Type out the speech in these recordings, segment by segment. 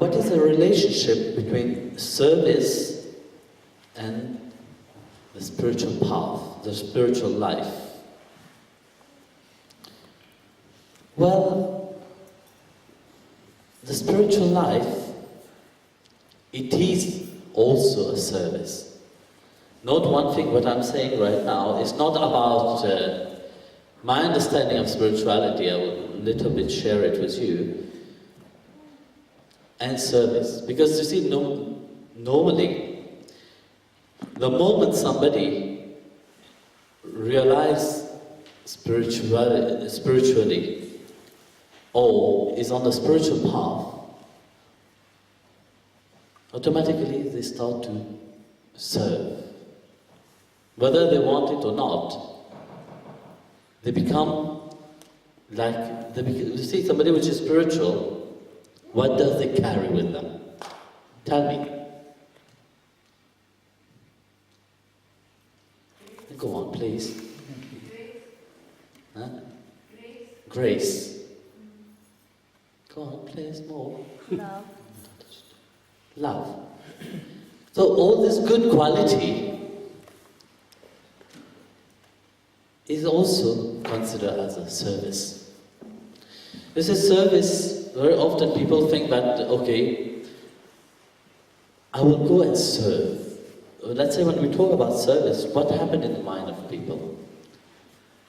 What is the relationship between service and the spiritual path, the spiritual life? Well, the spiritual life, it is also a service. Note one thing, what I'm saying right now is not about my understanding of spirituality. I will a little bit share it with you. And service. Because you see, normally, the moment somebody realizes spiritually, or is on the spiritual path, automatically they start to serve. Whether they want it or not, they become like, you see, somebody which is spiritual, what does they carry with them? Tell me. Go on, please. Huh? Grace. Go on, please, more. Love. Love. So all this good quality is also considered as a service. This is service. Very often people think that, okay, I will go and serve. Let's say when we talk about service, what happened in the mind of people?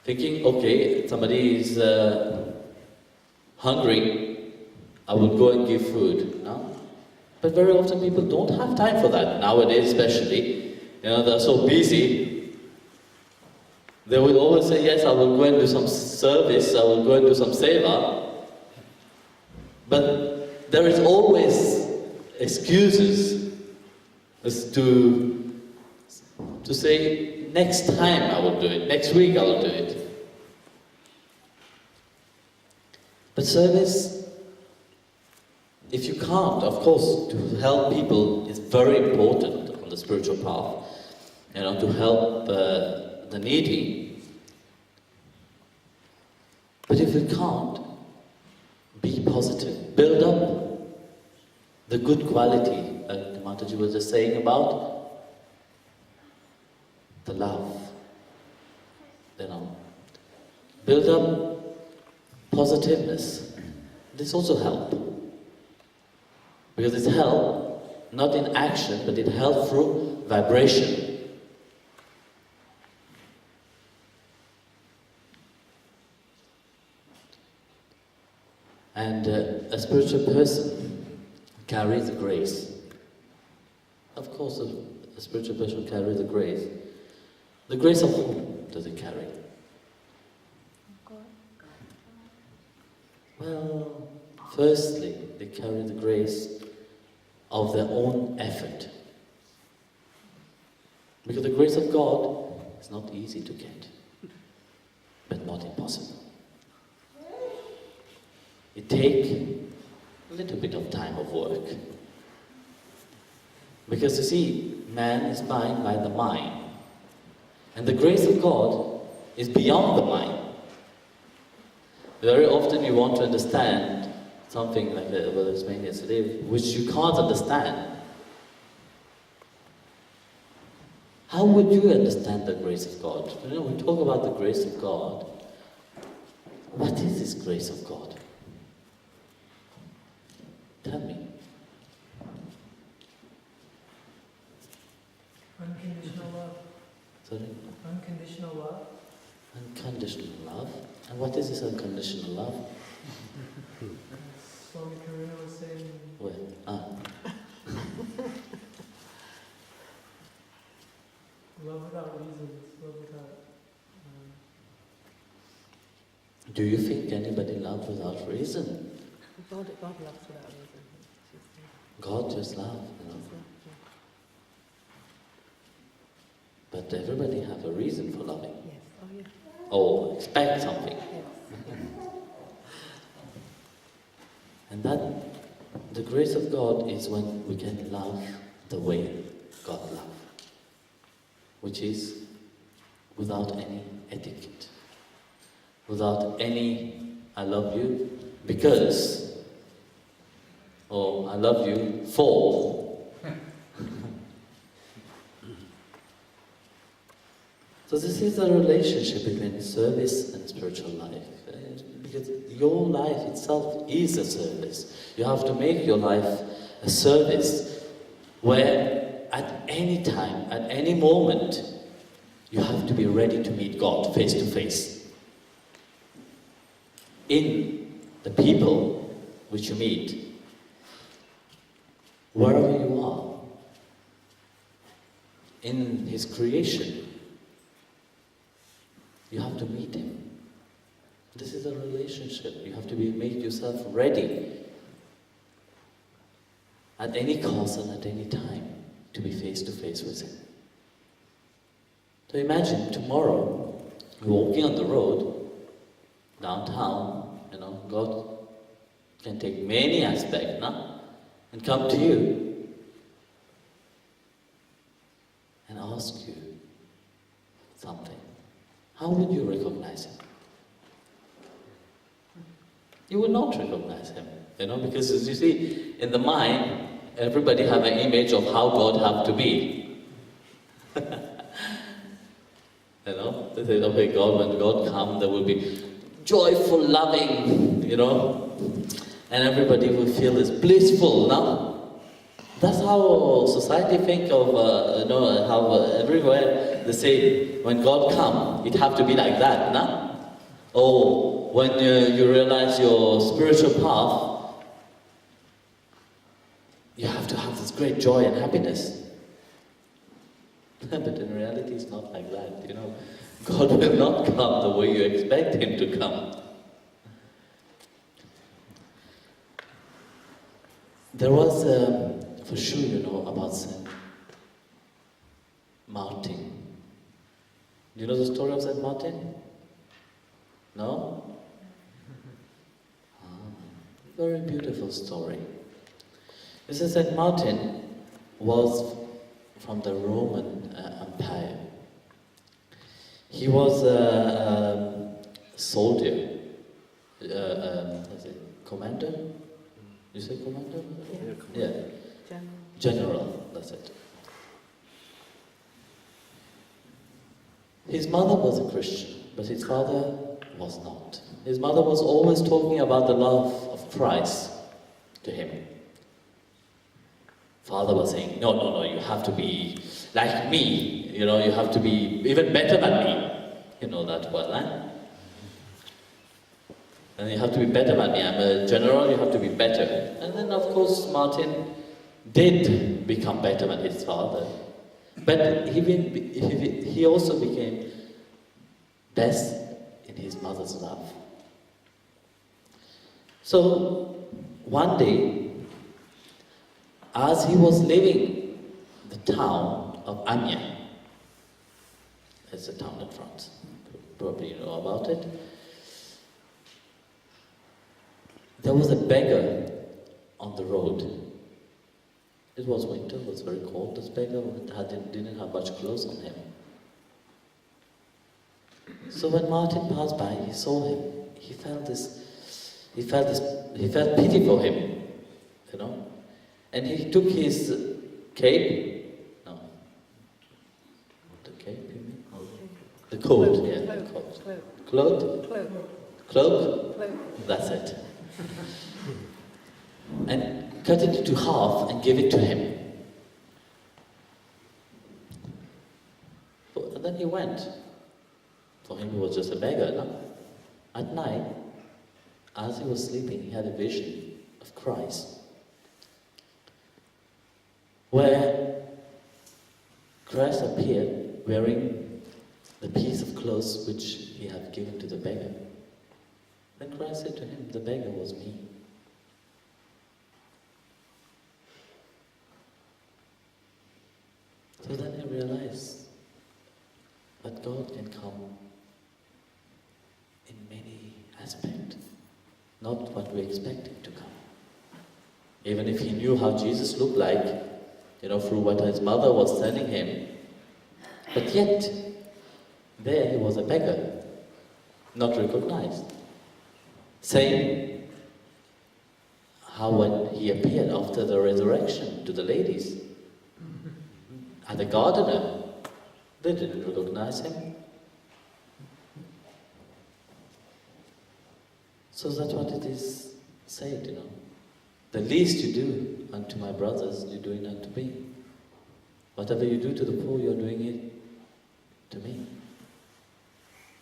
Thinking, okay, somebody is hungry, I will go and give food. No? But very often people don't have time for that. Nowadays especially, they're so busy. They will always say, yes, I will go and do some service, I will go and do some seva. But there is always excuses as to say, next time I will do it, next week I will do it. But service, if you can't, of course, to help people is very important on the spiritual path. To help the needy. But if you can't, be positive. Build up the good quality, like Mataji was just saying about the love. Build up positiveness. This also helps. Because it's help, not in action, but it helps through vibration. And a spiritual person carries the grace. Of course, a spiritual person carries the grace. The grace of whom does it carry? Well, firstly, they carry the grace of their own effort. Because the grace of God is not easy to get, but not impossible. It takes a little bit of time of work. Because you see, man is bound by the mind. And the grace of God is beyond the mind. Very often you want to understand something like what I was saying yesterday, which you can't understand. How would you understand the grace of God? We talk about the grace of God. What is this grace of God? Tell me. Unconditional love. Sorry? Unconditional love. Unconditional love. And what is this unconditional love? Swami Karuna was saying. Well, Love without reasons. Love without. do you think anybody loves without reason? God loves without reason. God just loves, But everybody has a reason for loving. Yes. Oh, yeah. Or expect something. Yes. And that, the grace of God is when we can love the way God loves. Which is without any etiquette. Without any, I love you, because or I love you for. So this is a relationship between service and spiritual life. Because your life itself is a service. You have to make your life a service where at any time, at any moment, you have to be ready to meet God face to face. In the people which you meet, wherever you are, in His creation, you have to meet Him. This is a relationship. You have to make yourself ready at any cost and at any time to be face to face with Him. So imagine tomorrow you're walking on the road downtown. God can take many aspects, no? And come to you and ask you something. How would you recognize Him? You will not recognize Him, because as you see, in the mind, everybody have an image of how God have to be. They say, okay, God, when God comes, there will be joyful, loving, and everybody will feel this blissful, no? That's how society think of, how everywhere they say, when God comes, it have to be like that, no? Oh, when you realize your spiritual path, you have to have this great joy and happiness. But in reality, it's not like that, God will not come the way you expect Him to come. There was, for sure, about Saint Martin. Do you know the story of Saint Martin? No? Very beautiful story. This is Saint Martin was from the Roman Empire. He was a soldier, commander? You say commander? Yeah. General, that's it. His mother was a Christian, but his father was not. His mother was always talking about the love of Christ to him. Father was saying, no, you have to be like me. You have to be even better than me. You know that well, eh? And you have to be better than me. I'm a general, you have to be better. And then, of course, Martin did become better than his father. But he also became best in his mother's love. So, one day, as he was leaving the town of Amiens, it's a town in France, probably you know about it, there was a beggar on the road. It was winter, it was very cold. This beggar didn't have much clothes on him. So when Martin passed by, he saw him. He felt pity for him, And he took his cape. No. The cape, you mean? The coat, yeah, the coat. Cloak? Cloak? That's it. And cut it into half and give it to him. And then he went. For him, he was just a beggar, no? At night, as he was sleeping, he had a vision of Christ, where Christ appeared wearing the piece of clothes which he had given to the beggar. Then Christ said to him, the beggar was me. So then he realized that God can come in many aspects, not what we expect Him to come. Even if he knew how Jesus looked like, through what his mother was telling him, but yet, there he was a beggar, not recognized. Same how when he appeared after the resurrection to the ladies and the gardener, they didn't recognize him. So that's what it is said, you know. The least you do unto my brothers, you're doing unto me. Whatever you do to the poor, you're doing it to me.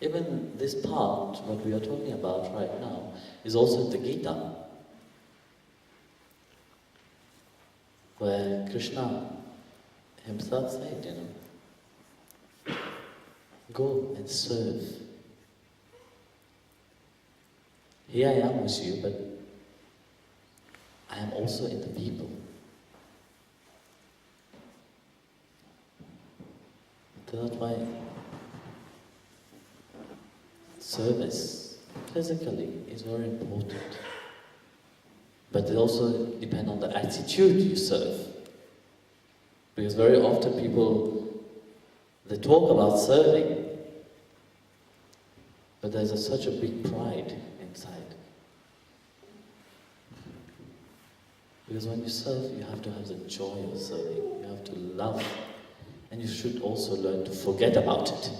Even this part, what we are talking about right now, is also in the Gita, where Krishna himself said, you know, go and serve. Here I am with you, but I am also in the people. That's why service physically is very important. But it also depends on the attitude you serve. Because very often people, they talk about serving, but there's such a big pride inside. Because when you serve, you have to have the joy of serving. You have to love. And you should also learn to forget about it.